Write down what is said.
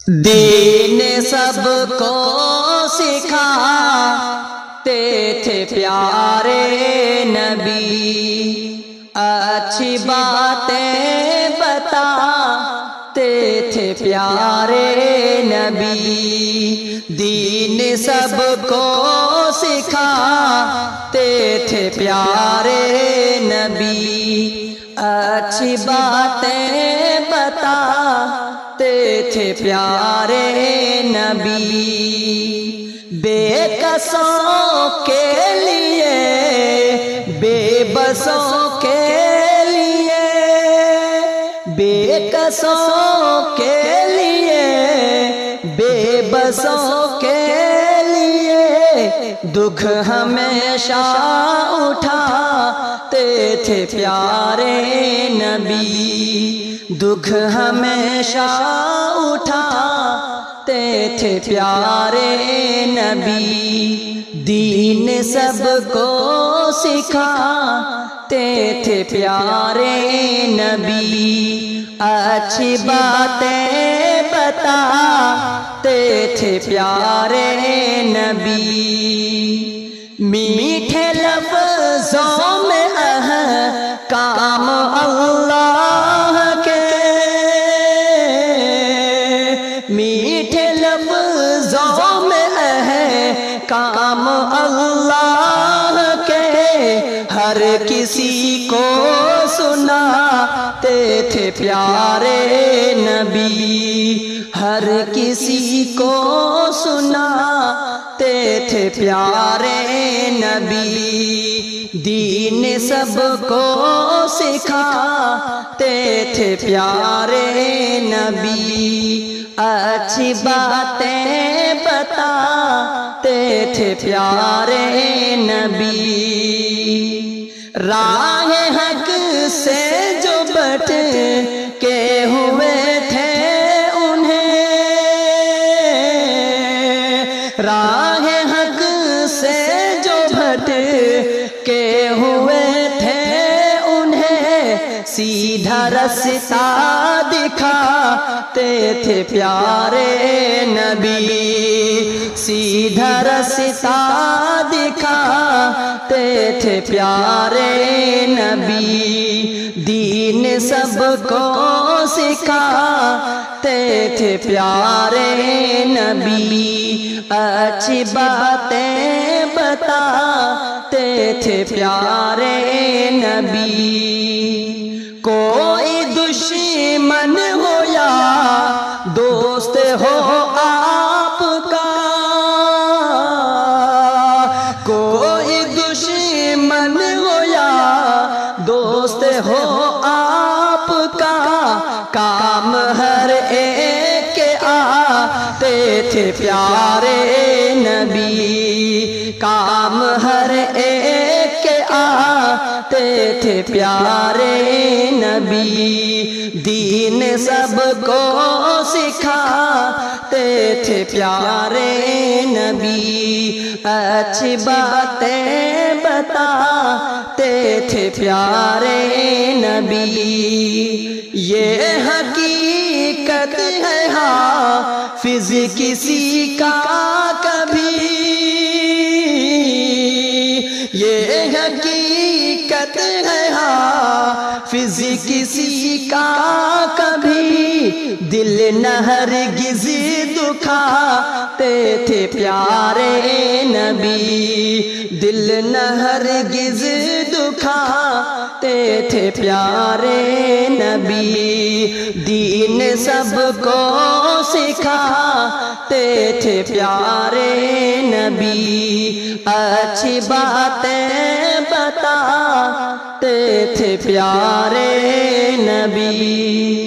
دین سب کو سکھاتے تھے پیارے نبی، اچھی باتیں بتاتے تھے پیارے نبی، دین سب کو سکھاتے تھے پیارے نبی، اچھی باتیں بتاتے تھے پیارے نبی، بے کسوں کے لیے بے بسوں کے لیے، بے کسوں کے لیے بے بسوں کے لیے دکھ ہمیشہ اٹھاتے تھے پیارے نبی، دکھ ہمیشہ اٹھاتے تھے پیارے نبی، دین سب کو سکھاتے تھے پیارے نبی، اچھی باتیں بتاتے تھے پیارے نبی، میٹھے لفظوں میں کام اللہ کے، میٹھے لفظوں میں کام اللہ کے، ہر کسی کو سناتے تھے پیارے نبی، ہر کسی کو سناتے تھے پیارے نبی، دین سب کو سکھاتے تھے پیارے نبی، اچھی باتیں بتاتے تھے پیارے نبی، راہ حق سے جو بٹ کے ہوئے تھے انہیں، راہ حق سے جو بھٹ کے ہوئے تھے انہیں سیدھا رستہ دکھاتے تھے پیارے نبی، سیدھا رستہ دکھاتے تھے پیارے نبی، دین سب کو سکھاتے تھے پیارے نبی، اچھی باتیں بتاتے تھے پیارے نبی، کوئی دشمن ہو یا دوست ہو آپ کا، کوئی دشمن ہو یا دوست ہو آپ کا، کام ہر ایک کے آتے تھے پیارے نبی، کام ہر ایک کے آتے تھے پیارے نبی، دین سب کو سکھاتے تھے پیارے نبی، اچھی باتیں بتاتے تھے پیارے نبی، یہ حقیقت ہے حافظ کسی کا کبھی، یہ حقیقت ہے حافظ کسی کا کبھی، دل نہ ہرگز دکھاتے تھے پیارے نبی، دل نہ ہرگز دکھاتے تھے پیارے نبی، دین سب کو سکھاتے تھے پیارے نبی، اچھی باتیں بتاتے تھے پیارے نبی۔